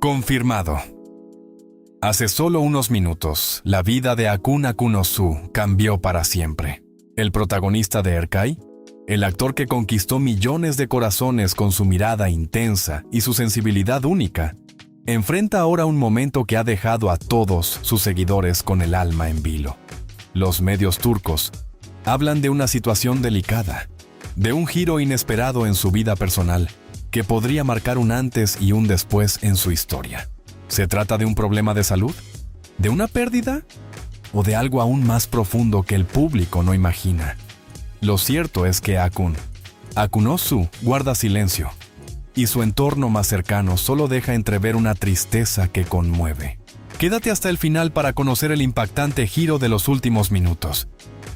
Confirmado. Hace solo unos minutos, la vida de Akun Akunosu cambió para siempre. El protagonista de Erkai, el actor que conquistó millones de corazones con su mirada intensa y su sensibilidad única, enfrenta ahora un momento que ha dejado a todos sus seguidores con el alma en vilo. Los medios turcos hablan de una situación delicada, de un giro inesperado en su vida personal, que podría marcar un antes y un después en su historia. ¿Se trata de un problema de salud? ¿De una pérdida? ¿O de algo aún más profundo que el público no imagina? Lo cierto es que Akunosu guarda silencio, y su entorno más cercano solo deja entrever una tristeza que conmueve. Quédate hasta el final para conocer el impactante giro de los últimos minutos.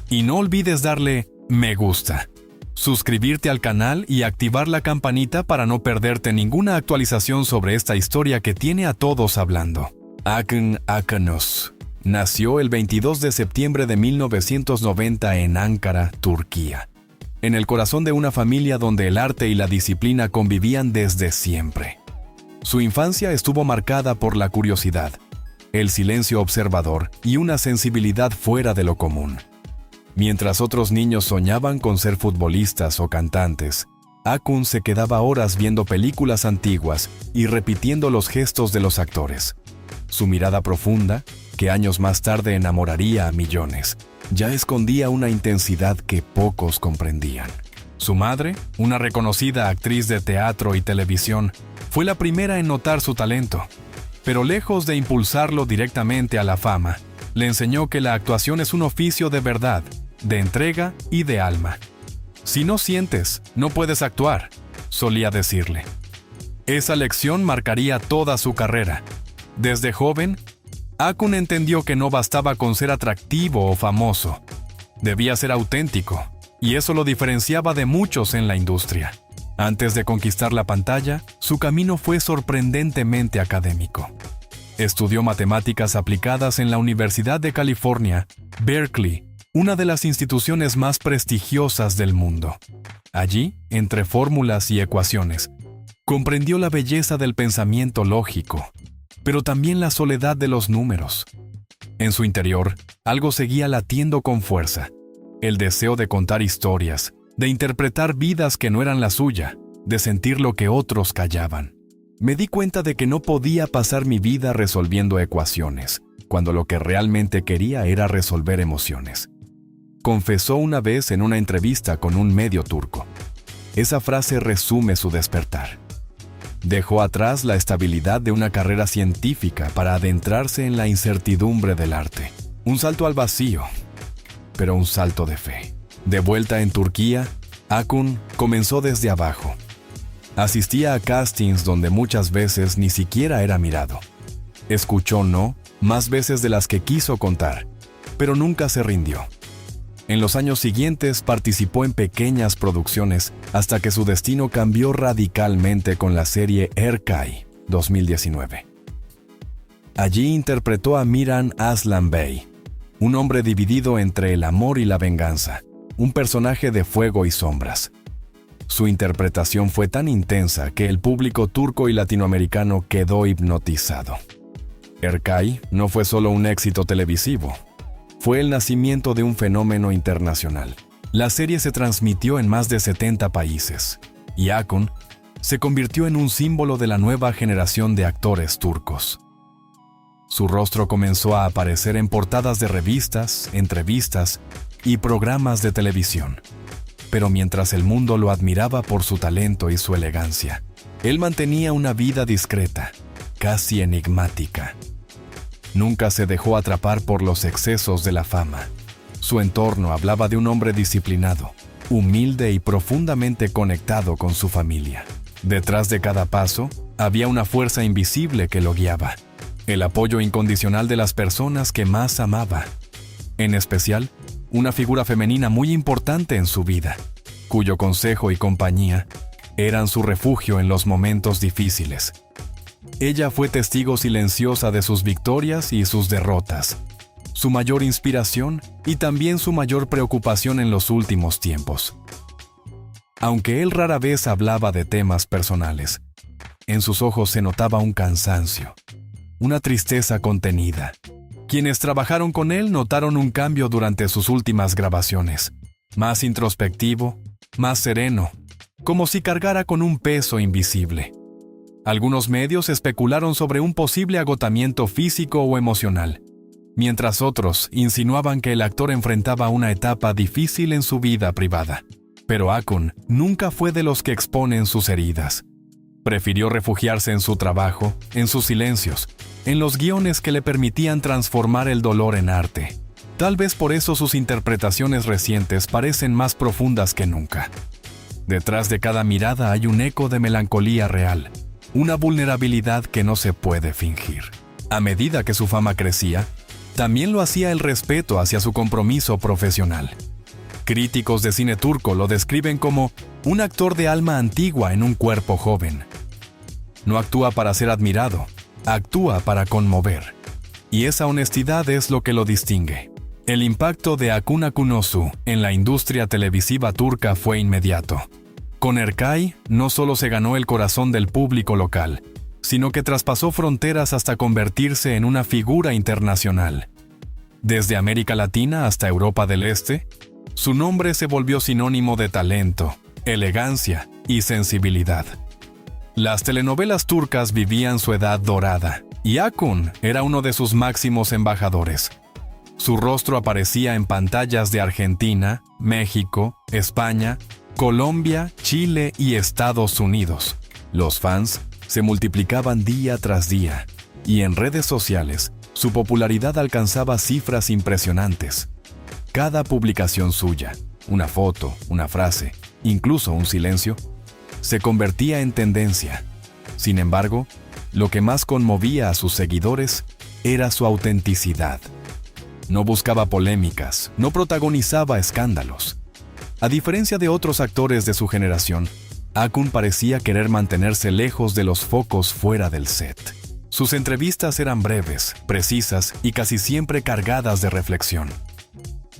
Y no olvides darle me gusta, suscribirte al canal y activar la campanita para no perderte ninguna actualización sobre esta historia que tiene a todos hablando. Akun Akunosu nació el 22 de septiembre de 1990 en Ankara, Turquía, en el corazón de una familia donde el arte y la disciplina convivían desde siempre. Su infancia estuvo marcada por la curiosidad, el silencio observador y una sensibilidad fuera de lo común. Mientras otros niños soñaban con ser futbolistas o cantantes, Akun se quedaba horas viendo películas antiguas y repitiendo los gestos de los actores. Su mirada profunda, que años más tarde enamoraría a millones, ya escondía una intensidad que pocos comprendían. Su madre, una reconocida actriz de teatro y televisión, fue la primera en notar su talento, pero lejos de impulsarlo directamente a la fama, le enseñó que la actuación es un oficio de verdad, de entrega y de alma. Si no sientes, no puedes actuar, solía decirle. Esa lección marcaría toda su carrera. Desde joven, Akun entendió que no bastaba con ser atractivo o famoso. Debía ser auténtico, y eso lo diferenciaba de muchos en la industria. Antes de conquistar la pantalla, su camino fue sorprendentemente académico. Estudió matemáticas aplicadas en la Universidad de California, Berkeley, una de las instituciones más prestigiosas del mundo. Allí, entre fórmulas y ecuaciones, comprendió la belleza del pensamiento lógico, pero también la soledad de los números. En su interior, algo seguía latiendo con fuerza: el deseo de contar historias, de interpretar vidas que no eran la suya, de sentir lo que otros callaban. Me di cuenta de que no podía pasar mi vida resolviendo ecuaciones, cuando lo que realmente quería era resolver emociones, confesó una vez en una entrevista con un medio turco. Esa frase resume su despertar. Dejó atrás la estabilidad de una carrera científica para adentrarse en la incertidumbre del arte. Un salto al vacío, pero un salto de fe. De vuelta en Turquía, Akun comenzó desde abajo. Asistía a castings donde muchas veces ni siquiera era mirado. Escuchó no más veces de las que quiso contar, pero nunca se rindió. En los años siguientes participó en pequeñas producciones hasta que su destino cambió radicalmente con la serie Erkai 2019. Allí interpretó a Miran Aslan Bey, un hombre dividido entre el amor y la venganza, un personaje de fuego y sombras. Su interpretación fue tan intensa que el público turco y latinoamericano quedó hipnotizado. Erkai no fue solo un éxito televisivo, fue el nacimiento de un fenómeno internacional. La serie se transmitió en más de 70 países, y Akun se convirtió en un símbolo de la nueva generación de actores turcos. Su rostro comenzó a aparecer en portadas de revistas, entrevistas y programas de televisión. Pero mientras el mundo lo admiraba por su talento y su elegancia, él mantenía una vida discreta, casi enigmática. Nunca se dejó atrapar por los excesos de la fama. Su entorno hablaba de un hombre disciplinado, humilde y profundamente conectado con su familia. Detrás de cada paso, había una fuerza invisible que lo guiaba, el apoyo incondicional de las personas que más amaba. En especial, una figura femenina muy importante en su vida, cuyo consejo y compañía eran su refugio en los momentos difíciles. Ella fue testigo silenciosa de sus victorias y sus derrotas, su mayor inspiración y también su mayor preocupación en los últimos tiempos. Aunque él rara vez hablaba de temas personales, En sus ojos se notaba un cansancio, una tristeza contenida. Quienes trabajaron con él notaron un cambio durante sus últimas grabaciones. Más introspectivo, más sereno, como si cargara con un peso invisible. Algunos medios especularon sobre un posible agotamiento físico o emocional, mientras otros insinuaban que el actor enfrentaba una etapa difícil en su vida privada. Pero Akun nunca fue de los que exponen sus heridas. Prefirió refugiarse en su trabajo, en sus silencios, en los guiones que le permitían transformar el dolor en arte. Tal vez por eso sus interpretaciones recientes parecen más profundas que nunca. Detrás de cada mirada hay un eco de melancolía real, una vulnerabilidad que no se puede fingir. A medida que su fama crecía, también lo hacía el respeto hacia su compromiso profesional. Críticos de cine turco lo describen como un actor de alma antigua en un cuerpo joven. No actúa para ser admirado, actúa para conmover. Y esa honestidad es lo que lo distingue. El impacto de Akun Akunosu en la industria televisiva turca fue inmediato. Con Erkay no solo se ganó el corazón del público local, sino que traspasó fronteras hasta convertirse en una figura internacional. Desde América Latina hasta Europa del Este, su nombre se volvió sinónimo de talento, elegancia y sensibilidad. Las telenovelas turcas vivían su edad dorada, y Akun era uno de sus máximos embajadores. Su rostro aparecía en pantallas de Argentina, México, España, Colombia, Chile y Estados Unidos. Los fans se multiplicaban día tras día, y en redes sociales, su popularidad alcanzaba cifras impresionantes. Cada publicación suya, una foto, una frase, incluso un silencio, se convertía en tendencia. Sin embargo, lo que más conmovía a sus seguidores era su autenticidad. No buscaba polémicas, no protagonizaba escándalos. A diferencia de otros actores de su generación, Akun parecía querer mantenerse lejos de los focos fuera del set. Sus entrevistas eran breves, precisas y casi siempre cargadas de reflexión.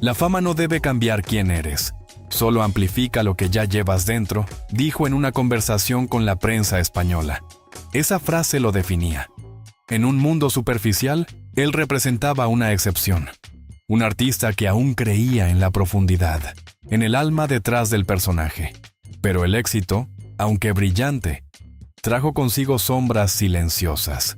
La fama no debe cambiar quién eres, solo amplifica lo que ya llevas dentro, dijo en una conversación con la prensa española. Esa frase lo definía. En un mundo superficial, él representaba una excepción. Un artista que aún creía en la profundidad, en el alma detrás del personaje. Pero el éxito, aunque brillante, trajo consigo sombras silenciosas.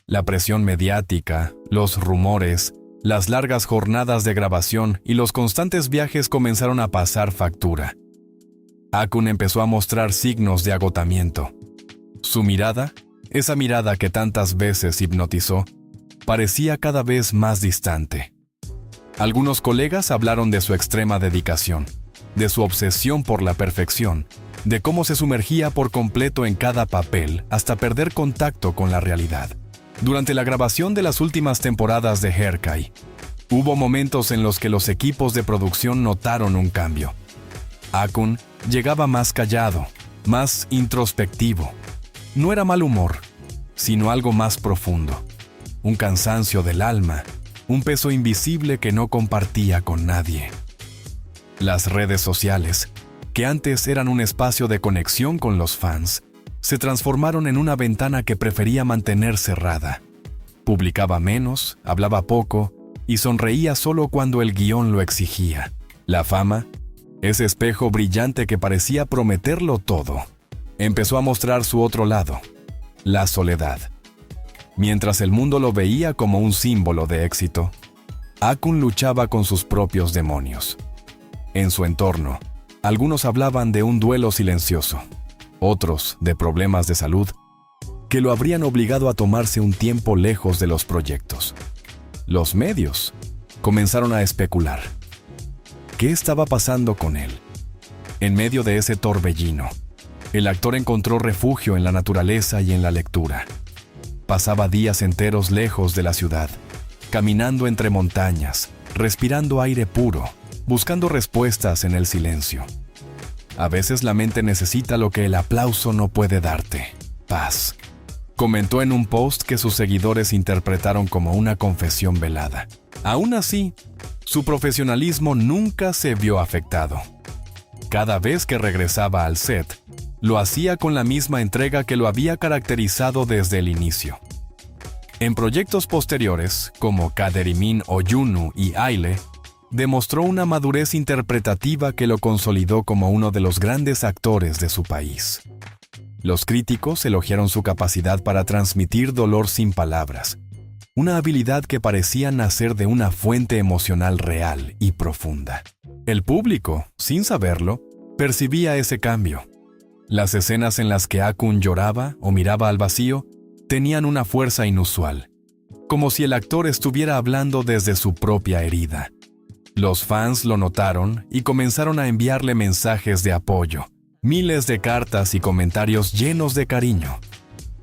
La presión mediática, los rumores, las largas jornadas de grabación y los constantes viajes comenzaron a pasar factura. Akun empezó a mostrar signos de agotamiento. Su mirada, esa mirada que tantas veces hipnotizó, parecía cada vez más distante. Algunos colegas hablaron de su extrema dedicación, de su obsesión por la perfección, de cómo se sumergía por completo en cada papel hasta perder contacto con la realidad. Durante la grabación de las últimas temporadas de Erkay, hubo momentos en los que los equipos de producción notaron un cambio. Akun llegaba más callado, más introspectivo. No era mal humor, sino algo más profundo. Un cansancio del alma, un peso invisible que no compartía con nadie. Las redes sociales, que antes eran un espacio de conexión con los fans, se transformaron en una ventana que prefería mantener cerrada. Publicaba menos, hablaba poco y sonreía solo cuando el guión lo exigía. La fama, ese espejo brillante que parecía prometerlo todo, empezó a mostrar su otro lado, la soledad. Mientras el mundo lo veía como un símbolo de éxito, Akun luchaba con sus propios demonios. En su entorno, algunos hablaban de un duelo silencioso, otros de problemas de salud, que lo habrían obligado a tomarse un tiempo lejos de los proyectos. Los medios comenzaron a especular. ¿Qué estaba pasando con él? En medio de ese torbellino, el actor encontró refugio en la naturaleza y en la lectura. Pasaba días enteros lejos de la ciudad, caminando entre montañas, respirando aire puro, buscando respuestas en el silencio. A veces la mente necesita lo que el aplauso no puede darte: paz. Comentó en un post que sus seguidores interpretaron como una confesión velada. Aún así, su profesionalismo nunca se vio afectado. Cada vez que regresaba al set, lo hacía con la misma entrega que lo había caracterizado desde el inicio. En proyectos posteriores, como Kaderimin Oyunu y Aile, demostró una madurez interpretativa que lo consolidó como uno de los grandes actores de su país. Los críticos elogiaron su capacidad para transmitir dolor sin palabras, una habilidad que parecía nacer de una fuente emocional real y profunda. El público, sin saberlo, percibía ese cambio. Las escenas en las que Akun lloraba o miraba al vacío tenían una fuerza inusual, como si el actor estuviera hablando desde su propia herida. Los fans lo notaron y comenzaron a enviarle mensajes de apoyo, miles de cartas y comentarios llenos de cariño.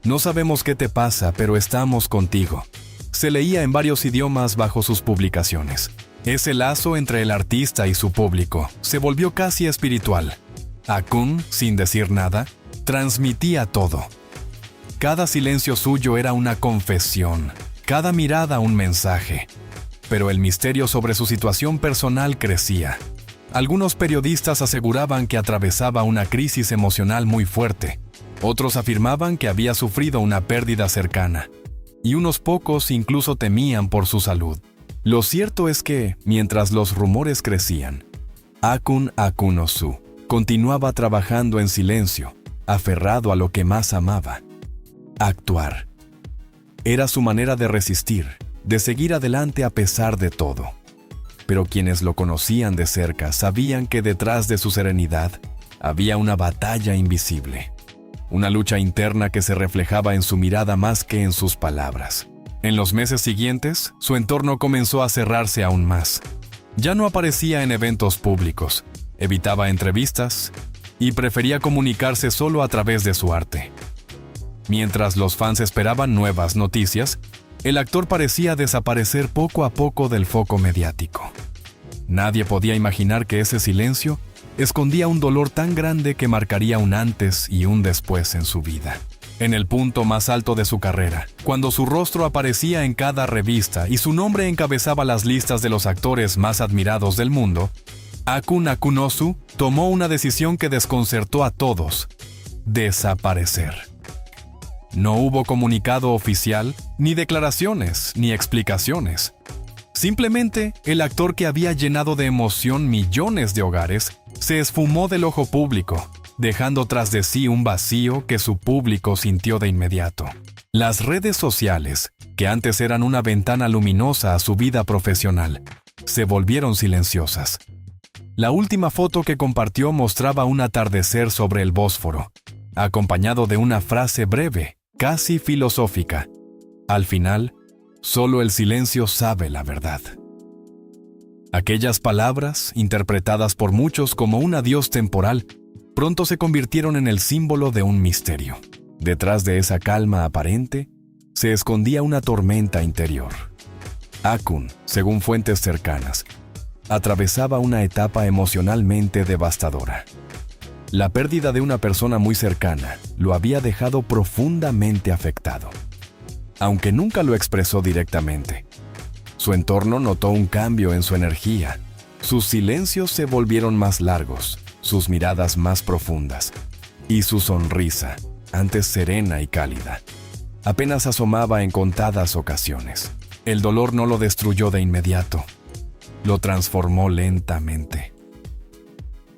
No sabemos qué te pasa, pero estamos contigo. Se leía en varios idiomas bajo sus publicaciones. Ese lazo entre el artista y su público se volvió casi espiritual. Akun, sin decir nada, transmitía todo. Cada silencio suyo era una confesión, cada mirada un mensaje. Pero el misterio sobre su situación personal crecía. Algunos periodistas aseguraban que atravesaba una crisis emocional muy fuerte. Otros afirmaban que había sufrido una pérdida cercana. Y unos pocos incluso temían por su salud. Lo cierto es que, mientras los rumores crecían, Akun Akunosu continuaba trabajando en silencio, aferrado a lo que más amaba: actuar. Era su manera de resistir, de seguir adelante a pesar de todo. Pero quienes lo conocían de cerca sabían que detrás de su serenidad había una batalla invisible, una lucha interna que se reflejaba en su mirada más que en sus palabras. En los meses siguientes, su entorno comenzó a cerrarse aún más. Ya no aparecía en eventos públicos, evitaba entrevistas y prefería comunicarse solo a través de su arte. Mientras los fans esperaban nuevas noticias, el actor parecía desaparecer poco a poco del foco mediático. Nadie podía imaginar que ese silencio escondía un dolor tan grande que marcaría un antes y un después en su vida. En el punto más alto de su carrera, cuando su rostro aparecía en cada revista y su nombre encabezaba las listas de los actores más admirados del mundo, Akun Akunosu tomó una decisión que desconcertó a todos: desaparecer. No hubo comunicado oficial, ni declaraciones, ni explicaciones. Simplemente, el actor que había llenado de emoción millones de hogares se esfumó del ojo público, dejando tras de sí un vacío que su público sintió de inmediato. Las redes sociales, que antes eran una ventana luminosa a su vida profesional, se volvieron silenciosas. La última foto que compartió mostraba un atardecer sobre el Bósforo, acompañado de una frase breve, casi filosófica: al final, solo el silencio sabe la verdad. Aquellas palabras, interpretadas por muchos como un adiós temporal, pronto se convirtieron en el símbolo de un misterio. Detrás de esa calma aparente, se escondía una tormenta interior. Akun, según fuentes cercanas, atravesaba una etapa emocionalmente devastadora. La pérdida de una persona muy cercana lo había dejado profundamente afectado. Aunque nunca lo expresó directamente, su entorno notó un cambio en su energía. Sus silencios se volvieron más largos, sus miradas más profundas, y su sonrisa, antes serena y cálida, apenas asomaba en contadas ocasiones. El dolor no lo destruyó de inmediato, lo transformó lentamente.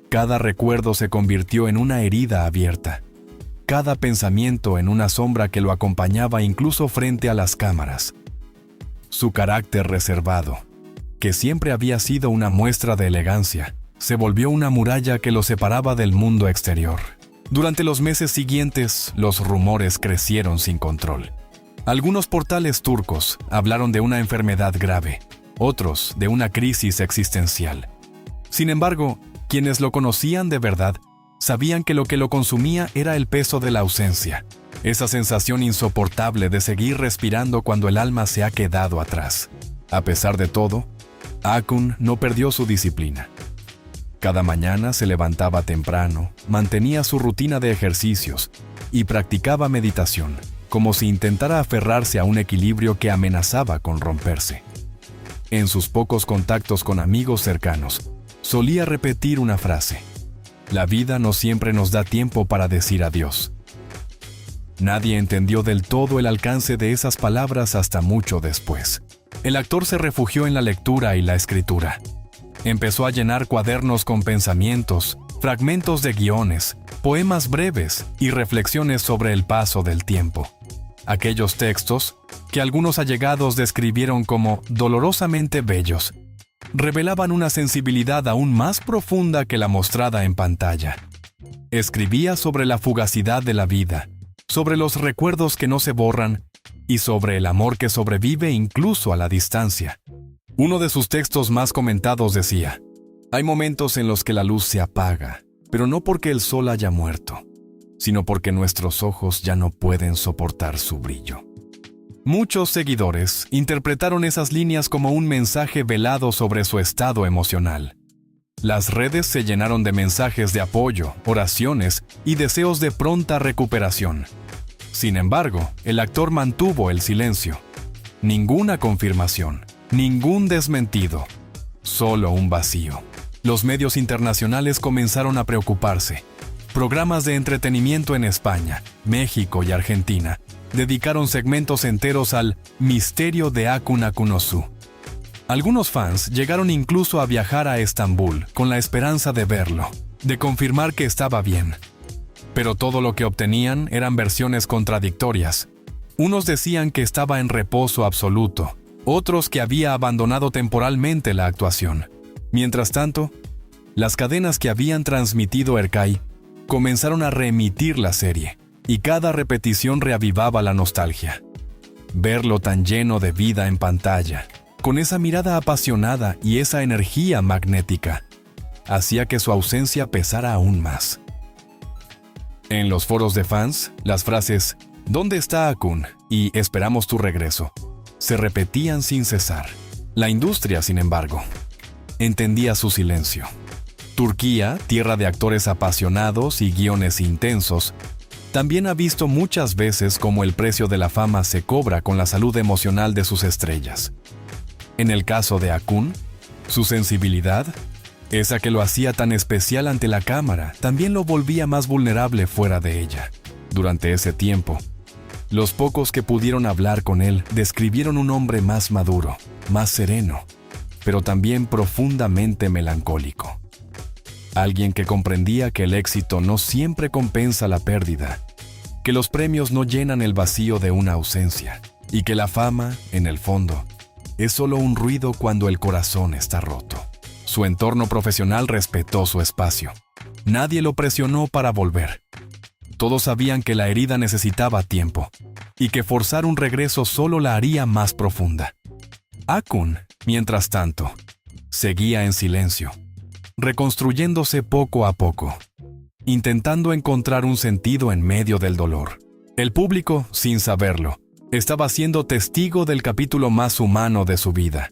Cada recuerdo se convirtió en una herida abierta, cada pensamiento en una sombra que lo acompañaba incluso frente a las cámaras. Su carácter reservado, que siempre había sido una muestra de elegancia, se volvió una muralla que lo separaba del mundo exterior. Durante los meses siguientes, los rumores crecieron sin control. Algunos portales turcos hablaron de una enfermedad grave, otros de una crisis existencial. Sin embargo, quienes lo conocían de verdad sabían que lo que lo consumía era el peso de la ausencia, esa sensación insoportable de seguir respirando cuando el alma se ha quedado atrás. A pesar de todo, Akun no perdió su disciplina. Cada mañana se levantaba temprano, mantenía su rutina de ejercicios y practicaba meditación, como si intentara aferrarse a un equilibrio que amenazaba con romperse. En sus pocos contactos con amigos cercanos, solía repetir una frase: La vida no siempre nos da tiempo para decir adiós. Nadie entendió del todo el alcance de esas palabras hasta mucho después. El actor se refugió en la lectura y la escritura. Empezó a llenar cuadernos con pensamientos, fragmentos de guiones, poemas breves y reflexiones sobre el paso del tiempo. Aquellos textos, que algunos allegados describieron como dolorosamente bellos, revelaban una sensibilidad aún más profunda que la mostrada en pantalla. Escribía sobre la fugacidad de la vida, sobre los recuerdos que no se borran y sobre el amor que sobrevive incluso a la distancia. Uno de sus textos más comentados decía: «Hay momentos en los que la luz se apaga, pero no porque el sol haya muerto, sino porque nuestros ojos ya no pueden soportar su brillo». Muchos seguidores interpretaron esas líneas como un mensaje velado sobre su estado emocional. Las redes se llenaron de mensajes de apoyo, oraciones y deseos de pronta recuperación. Sin embargo, el actor mantuvo el silencio. Ninguna confirmación, ningún desmentido, solo un vacío. Los medios internacionales comenzaron a preocuparse. Programas de entretenimiento en España, México y Argentina dedicaron segmentos enteros al misterio de Akun Akunosu. Algunos fans llegaron incluso a viajar a Estambul con la esperanza de verlo, de confirmar que estaba bien. Pero todo lo que obtenían eran versiones contradictorias. Unos decían que estaba en reposo absoluto, otros que había abandonado temporalmente la actuación. Mientras tanto, las cadenas que habían transmitido Erkay comenzaron a reemitir la serie, y cada repetición reavivaba la nostalgia. Verlo tan lleno de vida en pantalla, con esa mirada apasionada y esa energía magnética, hacía que su ausencia pesara aún más. En los foros de fans, las frases «¿Dónde está Akun?» y «Esperamos tu regreso» se repetían sin cesar. La industria, sin embargo, entendía su silencio. Turquía, tierra de actores apasionados y guiones intensos, también ha visto muchas veces cómo el precio de la fama se cobra con la salud emocional de sus estrellas. En el caso de Akun, su sensibilidad, esa que lo hacía tan especial ante la cámara, también lo volvía más vulnerable fuera de ella. Durante ese tiempo, los pocos que pudieron hablar con él describieron un hombre más maduro, más sereno, pero también profundamente melancólico. Alguien que comprendía que el éxito no siempre compensa la pérdida, que los premios no llenan el vacío de una ausencia, y que la fama, en el fondo, es solo un ruido cuando el corazón está roto. Su entorno profesional respetó su espacio. Nadie lo presionó para volver. Todos sabían que la herida necesitaba tiempo, y que forzar un regreso solo la haría más profunda. Akun, mientras tanto, seguía en silencio, reconstruyéndose poco a poco, intentando encontrar un sentido en medio del dolor. El público, sin saberlo, estaba siendo testigo del capítulo más humano de su vida,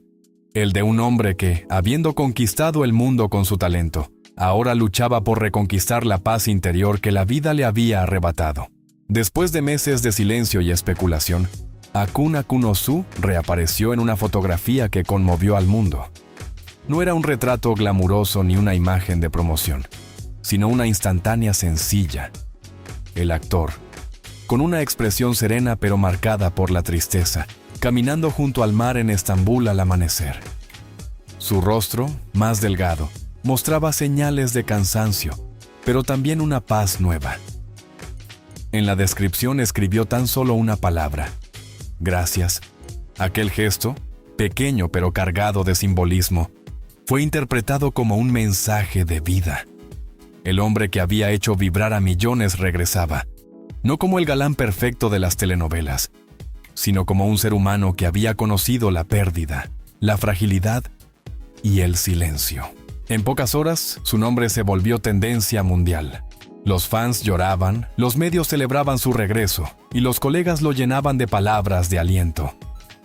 el de un hombre que, habiendo conquistado el mundo con su talento, ahora luchaba por reconquistar la paz interior que la vida le había arrebatado. Después de meses de silencio y especulación, Akun Akunosu reapareció en una fotografía que conmovió al mundo. No era un retrato glamuroso ni una imagen de promoción, sino una instantánea sencilla. El actor, con una expresión serena pero marcada por la tristeza, caminando junto al mar en Estambul al amanecer. Su rostro, más delgado, mostraba señales de cansancio, pero también una paz nueva. En la descripción escribió tan solo una palabra: gracias. Aquel gesto, pequeño pero cargado de simbolismo, fue interpretado como un mensaje de vida. El hombre que había hecho vibrar a millones regresaba, no como el galán perfecto de las telenovelas, sino como un ser humano que había conocido la pérdida, la fragilidad y el silencio. En pocas horas, su nombre se volvió tendencia mundial. Los fans lloraban, los medios celebraban su regreso, y los colegas lo llenaban de palabras de aliento.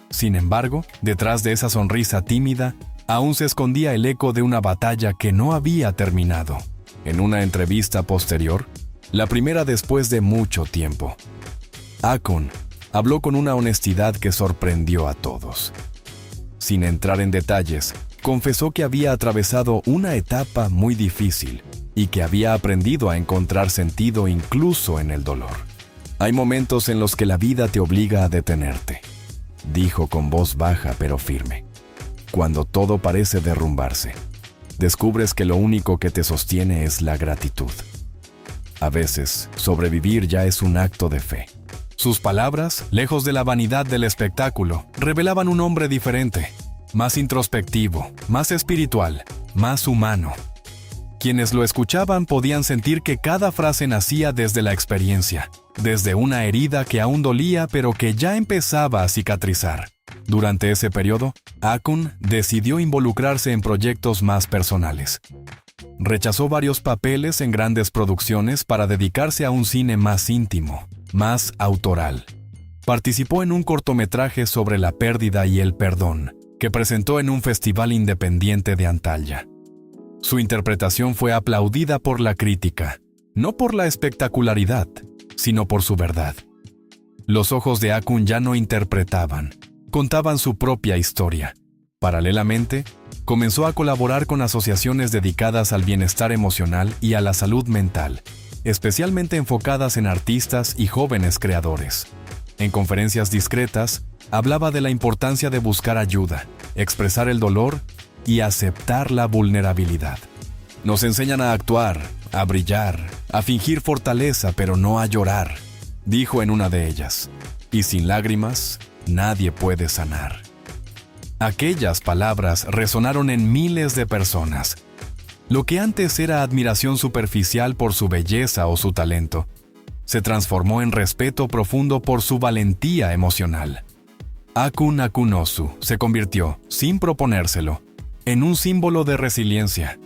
Sin embargo, detrás de esa sonrisa tímida, aún se escondía el eco de una batalla que no había terminado. En una entrevista posterior, la primera después de mucho tiempo, Akun habló con una honestidad que sorprendió a todos. Sin entrar en detalles, confesó que había atravesado una etapa muy difícil y que había aprendido a encontrar sentido incluso en el dolor. Hay momentos en los que la vida te obliga a detenerte, dijo con voz baja pero firme. Cuando todo parece derrumbarse, descubres que lo único que te sostiene es la gratitud. A veces, sobrevivir ya es un acto de fe. Sus palabras, lejos de la vanidad del espectáculo, revelaban un hombre diferente, más introspectivo, más espiritual, más humano. Quienes lo escuchaban podían sentir que cada frase nacía desde la experiencia, desde una herida que aún dolía pero que ya empezaba a cicatrizar. Durante ese periodo, Akun decidió involucrarse en proyectos más personales. Rechazó varios papeles en grandes producciones para dedicarse a un cine más íntimo, más autoral. Participó en un cortometraje sobre la pérdida y el perdón, que presentó en un festival independiente de Antalya. Su interpretación fue aplaudida por la crítica, no por la espectacularidad, sino por su verdad. Los ojos de Akun ya no interpretaban, contaban su propia historia. Paralelamente, comenzó a colaborar con asociaciones dedicadas al bienestar emocional y a la salud mental, especialmente enfocadas en artistas y jóvenes creadores. En conferencias discretas, hablaba de la importancia de buscar ayuda, expresar el dolor y aceptar la vulnerabilidad. Nos enseñan a actuar, a brillar, a fingir fortaleza, pero no a llorar, dijo en una de ellas. Y sin lágrimas, nadie puede sanar. Aquellas palabras resonaron en miles de personas. Lo que antes era admiración superficial por su belleza o su talento, se transformó en respeto profundo por su valentía emocional. Akun Akunosu se convirtió, sin proponérselo, en un símbolo de resiliencia.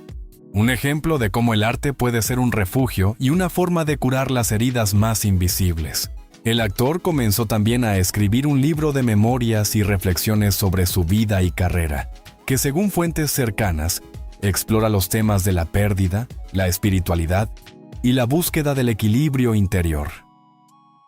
Un ejemplo de cómo el arte puede ser un refugio y una forma de curar las heridas más invisibles. El actor comenzó también a escribir un libro de memorias y reflexiones sobre su vida y carrera, que según fuentes cercanas, explora los temas de la pérdida, la espiritualidad y la búsqueda del equilibrio interior.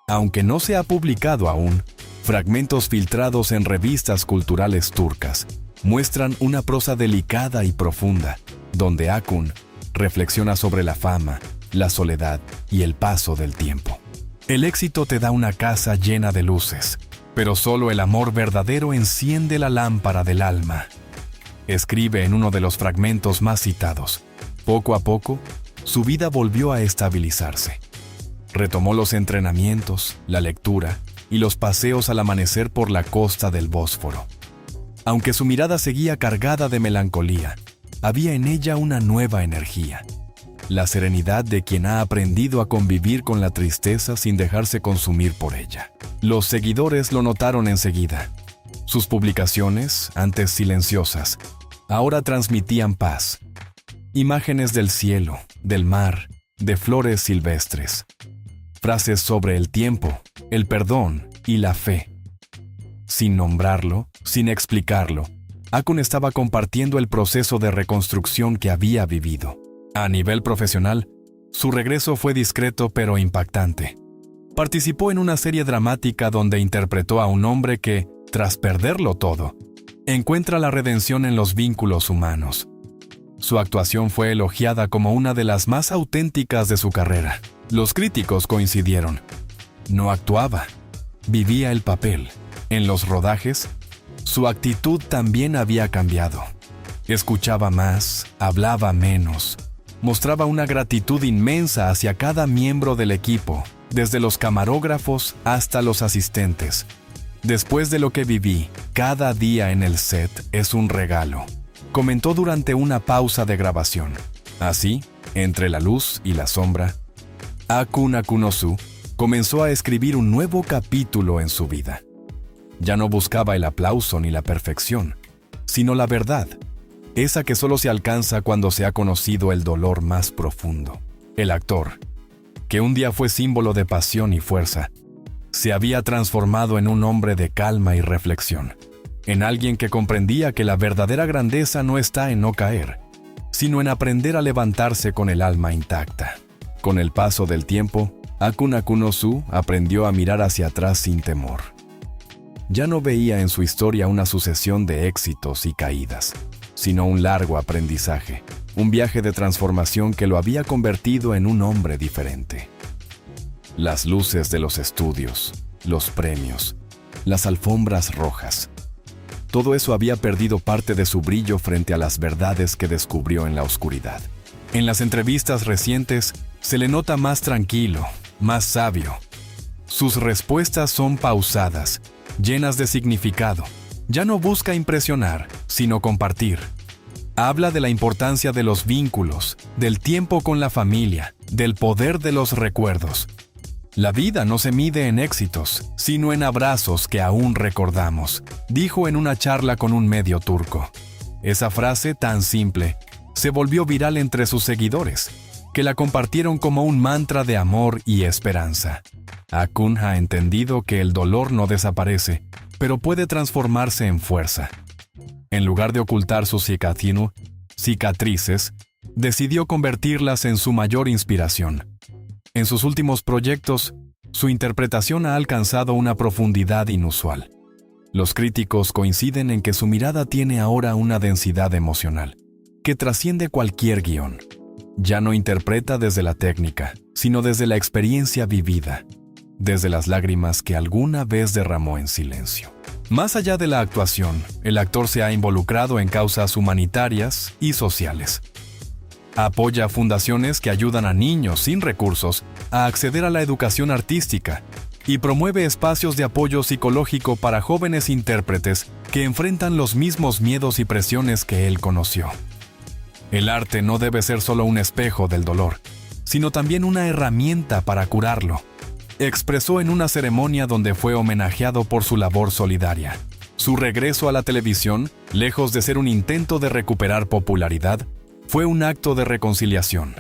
Aunque no se ha publicado aún, fragmentos filtrados en revistas culturales turcas muestran una prosa delicada y profunda, donde Akun reflexiona sobre la fama, la soledad y el paso del tiempo. El éxito te da una casa llena de luces, pero solo el amor verdadero enciende la lámpara del alma. Escribe en uno de los fragmentos más citados. Poco a poco, su vida volvió a estabilizarse. Retomó los entrenamientos, la lectura y los paseos al amanecer por la costa del Bósforo. Aunque su mirada seguía cargada de melancolía, había en ella una nueva energía. La serenidad de quien ha aprendido a convivir con la tristeza sin dejarse consumir por ella. Los seguidores lo notaron enseguida. Sus publicaciones, antes silenciosas, ahora transmitían paz. Imágenes del cielo, del mar, de flores silvestres. Frases sobre el tiempo, el perdón y la fe. Sin nombrarlo, sin explicarlo, Akun estaba compartiendo el proceso de reconstrucción que había vivido. A nivel profesional, su regreso fue discreto pero impactante. Participó en una serie dramática donde interpretó a un hombre que, tras perderlo todo, encuentra la redención en los vínculos humanos. Su actuación fue elogiada como una de las más auténticas de su carrera. Los críticos coincidieron. No actuaba, vivía el papel. En los rodajes, su actitud también había cambiado. Escuchaba más, hablaba menos. Mostraba una gratitud inmensa hacia cada miembro del equipo, desde los camarógrafos hasta los asistentes. Después de lo que viví, cada día en el set es un regalo, comentó durante una pausa de grabación. Así, entre la luz y la sombra, Akun Akunosu comenzó a escribir un nuevo capítulo en su vida. Ya no buscaba el aplauso ni la perfección, sino la verdad. Esa que solo se alcanza cuando se ha conocido el dolor más profundo. El actor, que un día fue símbolo de pasión y fuerza, se había transformado en un hombre de calma y reflexión, en alguien que comprendía que la verdadera grandeza no está en no caer, sino en aprender a levantarse con el alma intacta. Con el paso del tiempo, Akun Akunosu aprendió a mirar hacia atrás sin temor. Ya no veía en su historia una sucesión de éxitos y caídas, sino un largo aprendizaje, un viaje de transformación que lo había convertido en un hombre diferente. Las luces de los estudios, los premios, las alfombras rojas. Todo eso había perdido parte de su brillo frente a las verdades que descubrió en la oscuridad. En las entrevistas recientes, se le nota más tranquilo, más sabio. Sus respuestas son pausadas, llenas de significado. Ya no busca impresionar, sino compartir. Habla de la importancia de los vínculos, del tiempo con la familia, del poder de los recuerdos. La vida no se mide en éxitos, sino en abrazos que aún recordamos, dijo en una charla con un medio turco. Esa frase tan simple se volvió viral entre sus seguidores, que la compartieron como un mantra de amor y esperanza. Akun ha entendido que el dolor no desaparece, pero puede transformarse en fuerza. En lugar de ocultar sus cicatrices, decidió convertirlas en su mayor inspiración. En sus últimos proyectos, su interpretación ha alcanzado una profundidad inusual. Los críticos coinciden en que su mirada tiene ahora una densidad emocional, que trasciende cualquier guión. Ya no interpreta desde la técnica, sino desde la experiencia vivida, desde las lágrimas que alguna vez derramó en silencio. Más allá de la actuación, el actor se ha involucrado en causas humanitarias y sociales. Apoya fundaciones que ayudan a niños sin recursos a acceder a la educación artística y promueve espacios de apoyo psicológico para jóvenes intérpretes que enfrentan los mismos miedos y presiones que él conoció. El arte no debe ser solo un espejo del dolor, sino también una herramienta para curarlo, expresó en una ceremonia donde fue homenajeado por su labor solidaria. Su regreso a la televisión, lejos de ser un intento de recuperar popularidad, fue un acto de reconciliación.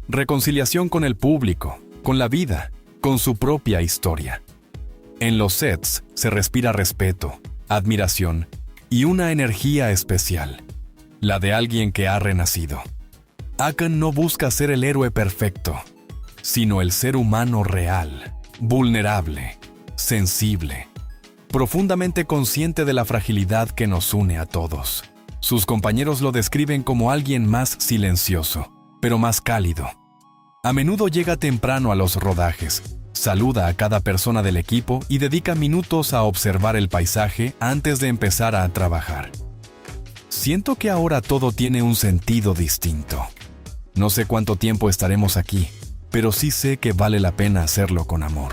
Reconciliación con el público, con la vida, con su propia historia. En los sets se respira respeto, admiración y una energía especial, la de alguien que ha renacido. Akun no busca ser el héroe perfecto, sino el ser humano real, vulnerable, sensible, profundamente consciente de la fragilidad que nos une a todos. Sus compañeros lo describen como alguien más silencioso, pero más cálido. A menudo llega temprano a los rodajes, saluda a cada persona del equipo y dedica minutos a observar el paisaje antes de empezar a trabajar. Siento que ahora todo tiene un sentido distinto. No sé cuánto tiempo estaremos aquí, pero sí sé que vale la pena hacerlo con amor,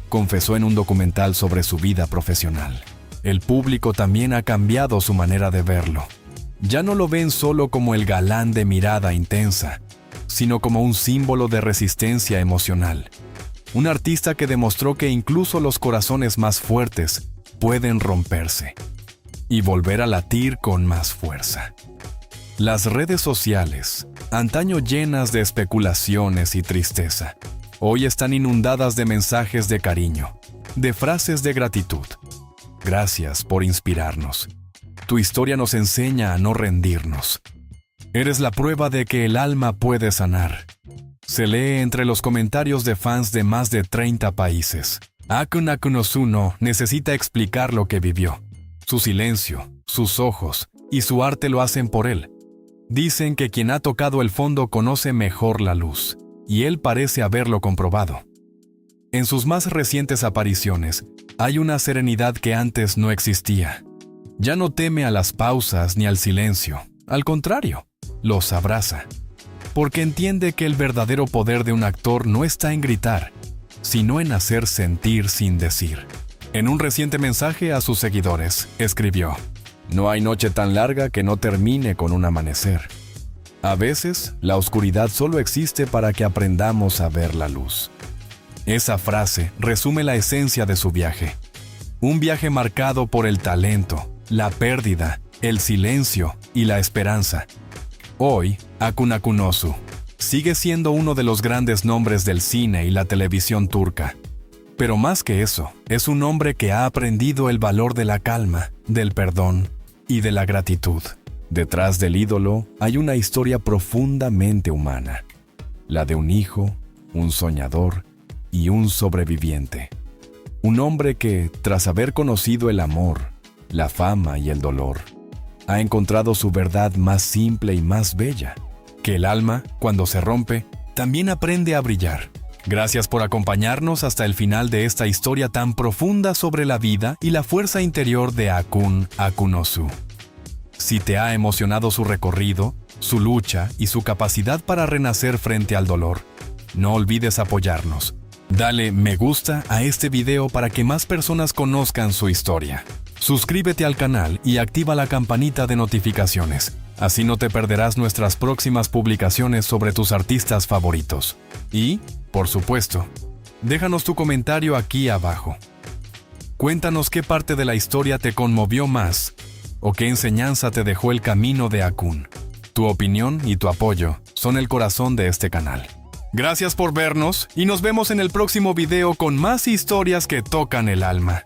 confesó en un documental sobre su vida profesional. El público también ha cambiado su manera de verlo. Ya no lo ven solo como el galán de mirada intensa, sino como un símbolo de resistencia emocional. Un artista que demostró que incluso los corazones más fuertes pueden romperse y volver a latir con más fuerza. Las redes sociales, antaño llenas de especulaciones y tristeza, hoy están inundadas de mensajes de cariño, de frases de gratitud. Gracias por inspirarnos. Tu historia nos enseña a no rendirnos. Eres la prueba de que el alma puede sanar. Se lee entre los comentarios de fans de más de 30 países. Akun Akunosuno necesita explicar lo que vivió. Su silencio, sus ojos y su arte lo hacen por él. Dicen que quien ha tocado el fondo conoce mejor la luz, y él parece haberlo comprobado. En sus más recientes apariciones, hay una serenidad que antes no existía. Ya no teme a las pausas ni al silencio. Al contrario, los abraza. Porque entiende que el verdadero poder de un actor no está en gritar, sino en hacer sentir sin decir. En un reciente mensaje a sus seguidores, escribió: "No hay noche tan larga que no termine con un amanecer. A veces, la oscuridad solo existe para que aprendamos a ver la luz". Esa frase resume la esencia de su viaje. Un viaje marcado por el talento, la pérdida, el silencio y la esperanza. Hoy, Akun Akunosu sigue siendo uno de los grandes nombres del cine y la televisión turca. Pero más que eso, es un hombre que ha aprendido el valor de la calma, del perdón y de la gratitud. Detrás del ídolo hay una historia profundamente humana, la de un hijo, un soñador y un sobreviviente. Un hombre que, tras haber conocido el amor, la fama y el dolor, ha encontrado su verdad más simple y más bella. que el alma, cuando se rompe, también aprende a brillar. Gracias por acompañarnos hasta el final de esta historia tan profunda sobre la vida y la fuerza interior de Akun Akunosu. Si te ha emocionado su recorrido, su lucha y su capacidad para renacer frente al dolor, no olvides apoyarnos. Dale me gusta a este video para que más personas conozcan su historia. Suscríbete al canal y activa la campanita de notificaciones. Así no te perderás nuestras próximas publicaciones sobre tus artistas favoritos. Y, por supuesto, déjanos tu comentario aquí abajo. Cuéntanos qué parte de la historia te conmovió más o qué enseñanza te dejó el camino de Akun. Tu opinión y tu apoyo son el corazón de este canal. Gracias por vernos y nos vemos en el próximo video con más historias que tocan el alma.